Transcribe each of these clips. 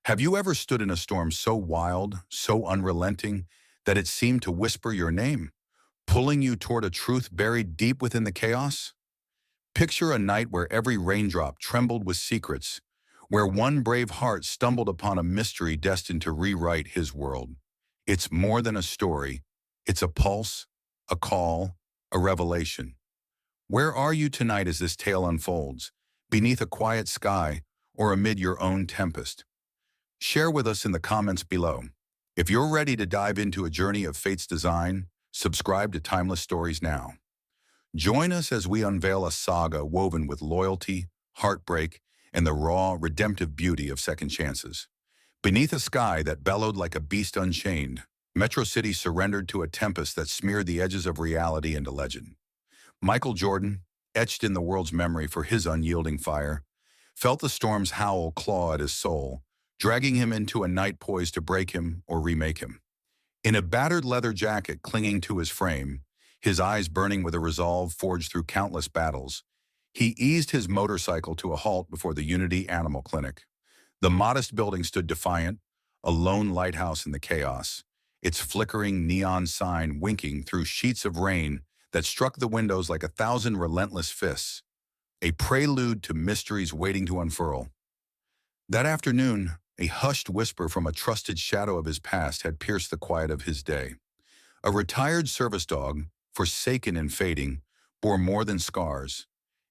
Have you ever stood in a storm so wild, so unrelenting, that it seemed to whisper your name, pulling you toward a truth buried deep within the chaos? Picture a night where every raindrop trembled with secrets, where one brave heart stumbled upon a mystery destined to rewrite his world. It's more than a story. It's a pulse, a call, a revelation. Where are you tonight as this tale unfolds? Beneath a quiet sky or amid your own tempest? Share with us in the comments below. If you're ready to dive into a journey of fate's design, subscribe to Timeless Stories now. Join us as we unveil a saga woven with loyalty, heartbreak, and the raw, redemptive beauty of second chances. Beneath a sky that bellowed like a beast unchained, Metro City surrendered to a tempest that smeared the edges of reality into legend. Michael Jordan, etched in the world's memory for his unyielding fire, felt the storm's howl claw at his soul, dragging him into a night poised to break him or remake him. In a battered leather jacket clinging to his frame, his eyes burning with a resolve forged through countless battles, he eased his motorcycle to a halt before the Unity Animal Clinic. The modest building stood defiant, a lone lighthouse in the chaos, its flickering neon sign winking through sheets of rain that struck the windows like 1,000 relentless fists, a prelude to mysteries waiting to unfurl. That afternoon, a hushed whisper from a trusted shadow of his past had pierced the quiet of his day. A retired service dog, forsaken and fading, bore more than scars.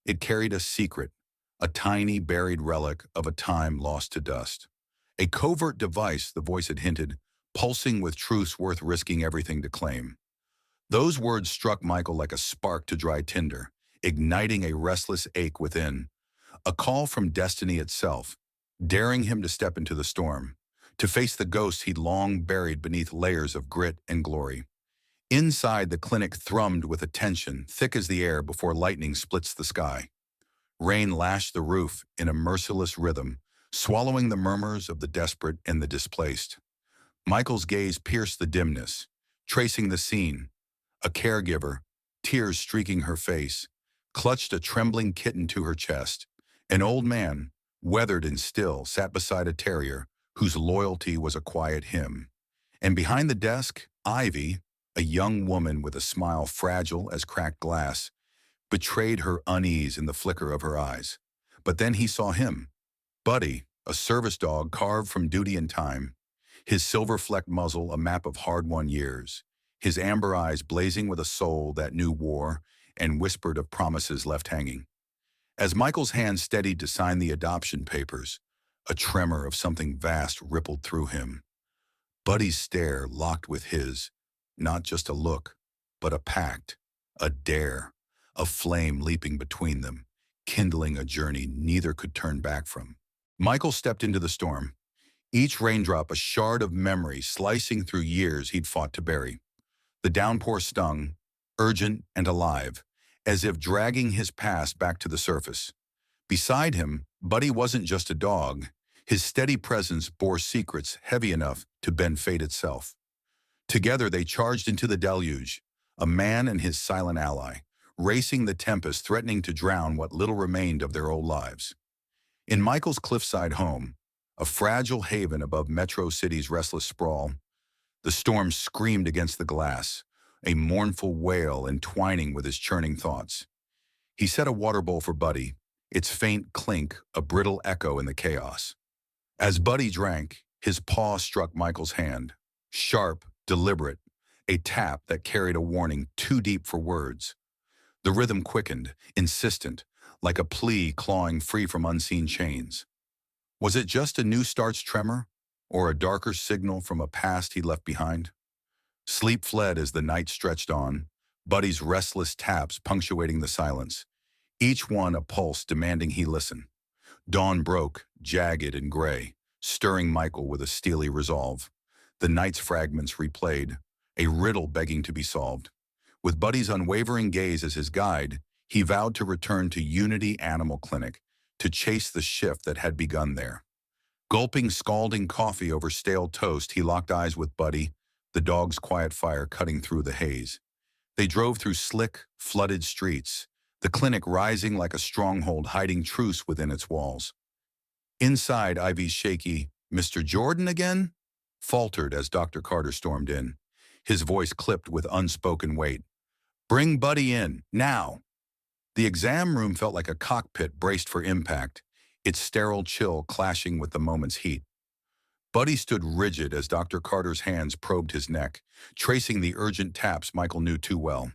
It carried a secret, a tiny buried relic of a time lost to dust. A covert device, the voice had hinted, pulsing with truths worth risking everything to claim. Those words struck Michael like a spark to dry tinder, igniting a restless ache within. A call from destiny itself, daring him to step into the storm, to face the ghosts he'd long buried beneath layers of grit and glory. Inside, the clinic thrummed with a tension thick as the air before lightning splits the sky. Rain lashed the roof in a merciless rhythm, swallowing the murmurs of the desperate and the displaced. Michael's gaze pierced the dimness, tracing the scene. A caregiver, tears streaking her face, clutched a trembling kitten to her chest. An old man, weathered and still, sat beside a terrier whose loyalty was a quiet hymn. And behind the desk, Ivy, a young woman with a smile fragile as cracked glass, betrayed her unease in the flicker of her eyes. But then he saw him, Buddy, a service dog carved from duty and time, his silver-flecked muzzle a map of hard-won years, his amber eyes blazing with a soul that knew war and whispered of promises left hanging. As Michael's hand steadied to sign the adoption papers, a tremor of something vast rippled through him. Buddy's stare locked with his, not just a look, but a pact, a dare, a flame leaping between them, kindling a journey neither could turn back from. Michael stepped into the storm, each raindrop a shard of memory slicing through years he'd fought to bury. The downpour stung, urgent and alive, as if dragging his past back to the surface. Beside him, Buddy wasn't just a dog. His steady presence bore secrets heavy enough to bend fate itself. Together they charged into the deluge, a man and his silent ally, racing the tempest threatening to drown what little remained of their old lives. In Michael's cliffside home, a fragile haven above Metro City's restless sprawl, the storm screamed against the glass, a mournful wail entwining with his churning thoughts. He set a water bowl for Buddy, its faint clink a brittle echo in the chaos. As Buddy drank, his paw struck Michael's hand, sharp, deliberate, a tap that carried a warning too deep for words. The rhythm quickened, insistent, like a plea clawing free from unseen chains. Was it just a new start's tremor, or a darker signal from a past he left behind? Sleep fled as the night stretched on, Buddy's restless taps punctuating the silence, each one a pulse demanding he listen. Dawn broke, jagged and gray, stirring Michael with a steely resolve. The night's fragments replayed, a riddle begging to be solved. With Buddy's unwavering gaze as his guide, he vowed to return to Unity Animal Clinic to chase the shift that had begun there. Gulping scalding coffee over stale toast, he locked eyes with Buddy, the dog's quiet fire cutting through the haze. They drove through slick, flooded streets, the clinic rising like a stronghold hiding truce within its walls. Inside, Ivy's shaky, Mr. Jordan again? Faltered as Dr. Carter stormed in, his voice clipped with unspoken weight. Bring Buddy in, now. The exam room felt like a cockpit braced for impact, its sterile chill clashing with the moment's heat. Buddy stood rigid as Dr. Carter's hands probed his neck, tracing the urgent taps Michael knew too well.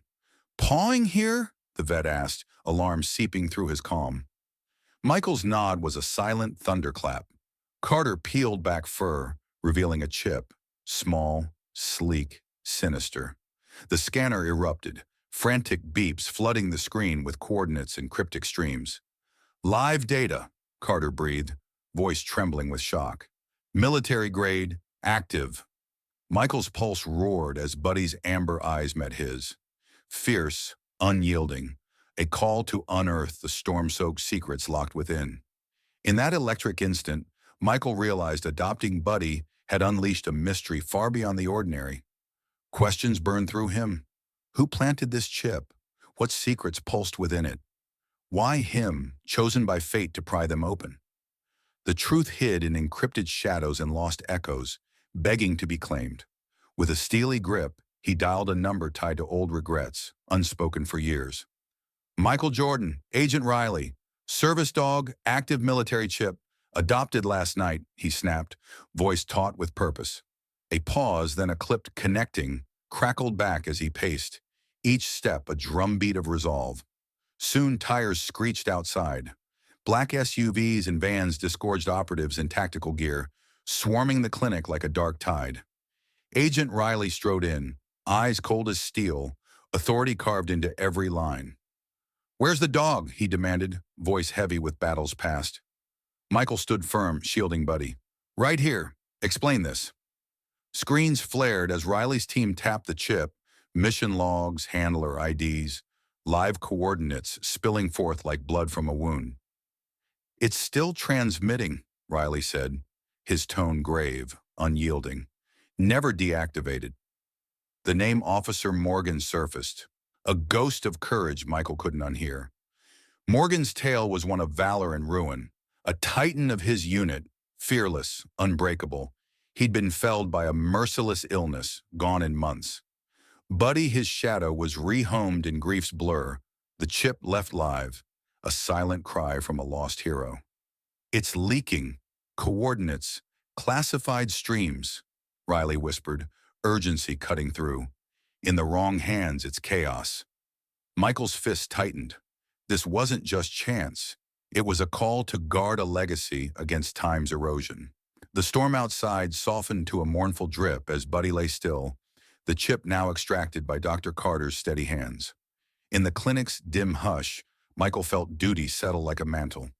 Pawing here? The vet asked, alarm seeping through his calm. Michael's nod was a silent thunderclap. Carter peeled back fur, revealing a chip, small, sleek, sinister. The scanner erupted, frantic beeps flooding the screen with coordinates and cryptic streams. Live data, Carter breathed, voice trembling with shock. Military grade, active. Michael's pulse roared as Buddy's amber eyes met his. Fierce, unyielding, a call to unearth the storm-soaked secrets locked within. In that electric instant, Michael realized adopting Buddy had unleashed a mystery far beyond the ordinary. Questions burned through him. Who planted this chip? What secrets pulsed within it? Why him, chosen by fate to pry them open? The truth hid in encrypted shadows and lost echoes, begging to be claimed. With a steely grip, he dialed a number tied to old regrets, unspoken for years. Michael Jordan, Agent Riley, service dog, active military chip, adopted last night, he snapped, voice taut with purpose. A pause, then a clipped connecting, crackled back as he paced, each step a drumbeat of resolve. Soon tires screeched outside. Black SUVs and vans disgorged operatives in tactical gear, swarming the clinic like a dark tide. Agent Riley strode in, eyes cold as steel, authority carved into every line. Where's the dog? He demanded, voice heavy with battles past. Michael stood firm, shielding Buddy. Right here. Explain this. Screens flared as Riley's team tapped the chip, mission logs, handler IDs, live coordinates spilling forth like blood from a wound. It's still transmitting, Riley said, his tone grave, unyielding. Never deactivated. The name Officer Morgan surfaced, a ghost of courage Michael couldn't unhear. Morgan's tale was one of valor and ruin, a titan of his unit, fearless, unbreakable. He'd been felled by a merciless illness, gone in months. Buddy, his shadow, was rehomed in grief's blur, the chip left live, a silent cry from a lost hero. It's leaking. Coordinates. Classified streams, Riley whispered, urgency cutting through. In the wrong hands, it's chaos. Michael's fist tightened. This wasn't just chance. It was a call to guard a legacy against time's erosion. The storm outside softened to a mournful drip as Buddy lay still, the chip now extracted by Dr. Carter's steady hands. In the clinic's dim hush, Michael felt duty settle like a mantle.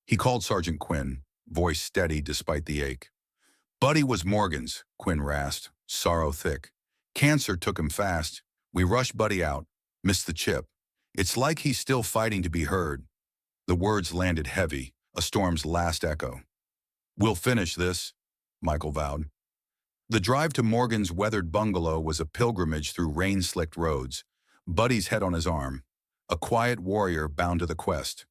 He called Sergeant Quinn, voice steady despite the ache. Buddy was Morgan's, Quinn rasped, sorrow thick. Cancer took him fast. We rushed Buddy out, missed the chip. It's like he's still fighting to be heard. The words landed heavy, a storm's last echo. We'll finish this, Michael vowed. The drive to Morgan's weathered bungalow was a pilgrimage through rain-slicked roads, Buddy's head on his arm, a quiet warrior bound to the quest.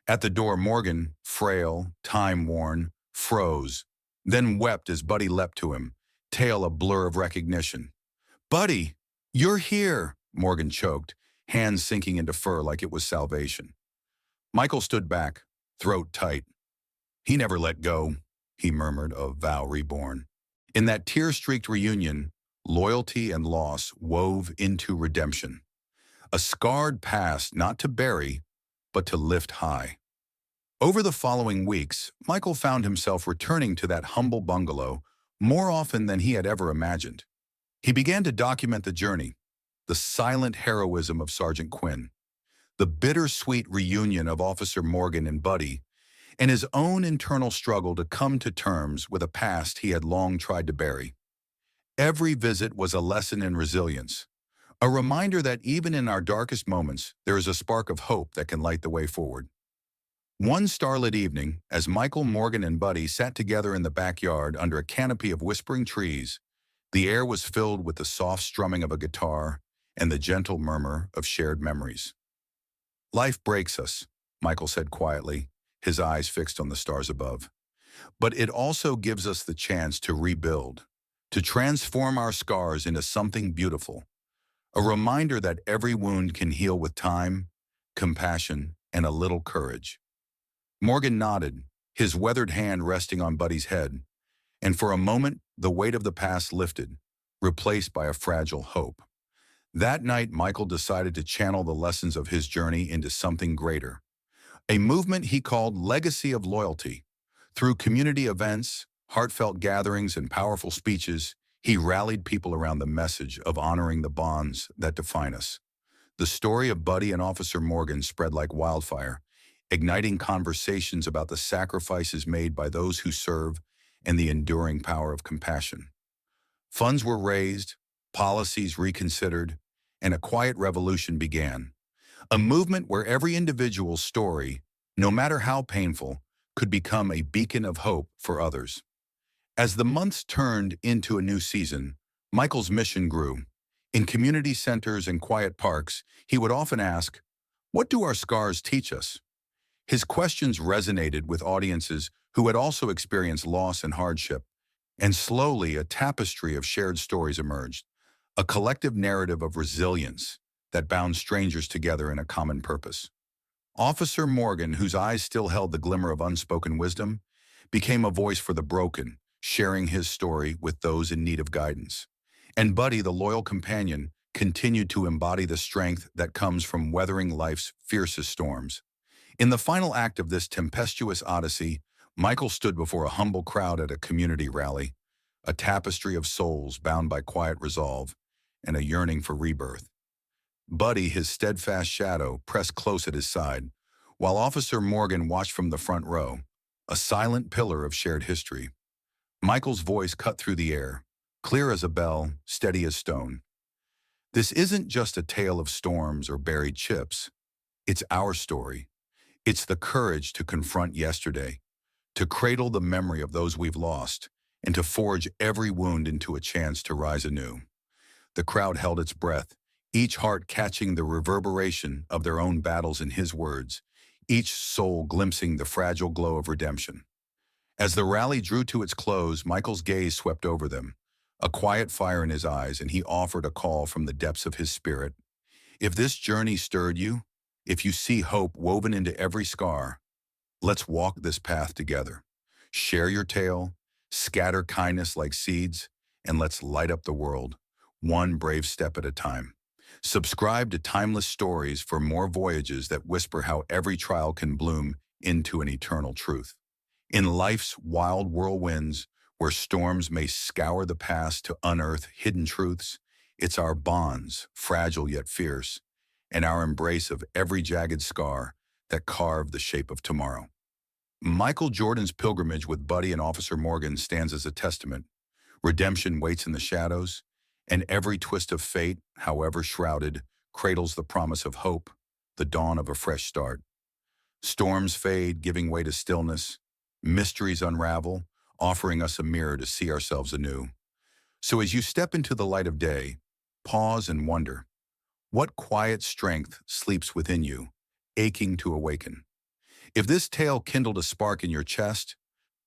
At the door, Morgan, frail, time-worn, froze, then wept as Buddy leapt to him, tail a blur of recognition. Buddy, you're here, Morgan choked, hands sinking into fur like it was salvation. Michael stood back, throat tight. He never let go, he murmured, a vow reborn. In that tear-streaked reunion, loyalty and loss wove into redemption. A scarred past not to bury, but to lift high. Over the following weeks, Michael found himself returning to that humble bungalow more often than he had ever imagined. He began to document the journey, the silent heroism of Sergeant Quinn, the bittersweet reunion of Officer Morgan and Buddy, and his own internal struggle to come to terms with a past he had long tried to bury. Every visit was a lesson in resilience, a reminder that even in our darkest moments, there is a spark of hope that can light the way forward. One starlit evening, as Michael, Morgan, and Buddy sat together in the backyard under a canopy of whispering trees, the air was filled with the soft strumming of a guitar and the gentle murmur of shared memories. Life breaks us, Michael said quietly, his eyes fixed on the stars above. But it also gives us the chance to rebuild, to transform our scars into something beautiful, a reminder that every wound can heal with time, compassion, and a little courage. Morgan nodded, his weathered hand resting on Buddy's head, and for a moment, the weight of the past lifted, replaced by a fragile hope. That night, Michael decided to channel the lessons of his journey into something greater, a movement he called Legacy of Loyalty. Through community events, heartfelt gatherings, and powerful speeches, he rallied people around the message of honoring the bonds that define us. The story of Buddy and Officer Morgan spread like wildfire, igniting conversations about the sacrifices made by those who serve and the enduring power of compassion. Funds were raised, policies reconsidered, and a quiet revolution began. A movement where every individual's story, no matter how painful, could become a beacon of hope for others. As the months turned into a new season, Michael's mission grew. In community centers and quiet parks, he would often ask, "What do our scars teach us?" His questions resonated with audiences who had also experienced loss and hardship, and slowly a tapestry of shared stories emerged, a collective narrative of resilience that bound strangers together in a common purpose. Officer Morgan, whose eyes still held the glimmer of unspoken wisdom, became a voice for the broken, sharing his story with those in need of guidance. And Buddy, the loyal companion, continued to embody the strength that comes from weathering life's fiercest storms. In the final act of this tempestuous odyssey, Michael stood before a humble crowd at a community rally, a tapestry of souls bound by quiet resolve and a yearning for rebirth. Buddy, his steadfast shadow, pressed close at his side, while Officer Morgan watched from the front row, a silent pillar of shared history. Michael's voice cut through the air, clear as a bell, steady as stone. This isn't just a tale of storms or buried chips. It's our story. It's the courage to confront yesterday, to cradle the memory of those we've lost, and to forge every wound into a chance to rise anew. The crowd held its breath, each heart catching the reverberation of their own battles in his words, each soul glimpsing the fragile glow of redemption. As the rally drew to its close, Michael's gaze swept over them, a quiet fire in his eyes, and he offered a call from the depths of his spirit. If this journey stirred you, if you see hope woven into every scar, let's walk this path together. Share your tale, scatter kindness like seeds, and let's light up the world, one brave step at a time. Subscribe to Timeless Stories for more voyages that whisper how every trial can bloom into an eternal truth. In life's wild whirlwinds, where storms may scour the past to unearth hidden truths, it's our bonds, fragile yet fierce, and our embrace of every jagged scar that carve the shape of tomorrow. Michael Jordan's pilgrimage with Buddy and Officer Morgan stands as a testament. Redemption waits in the shadows, and every twist of fate, however shrouded, cradles the promise of hope, the dawn of a fresh start. Storms fade, giving way to stillness. Mysteries unravel, offering us a mirror to see ourselves anew. So as you step into the light of day, pause and wonder, what quiet strength sleeps within you, aching to awaken? If this tale kindled a spark in your chest,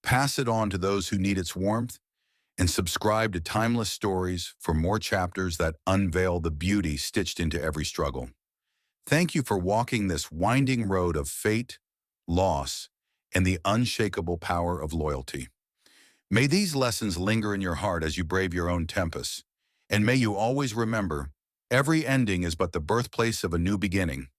pass it on to those who need its warmth, and subscribe to Timeless Stories for more chapters that unveil the beauty stitched into every struggle. Thank you for walking this winding road of fate, loss, and the unshakable power of loyalty. May these lessons linger in your heart as you brave your own tempests, and may you always remember, every ending is but the birthplace of a new beginning.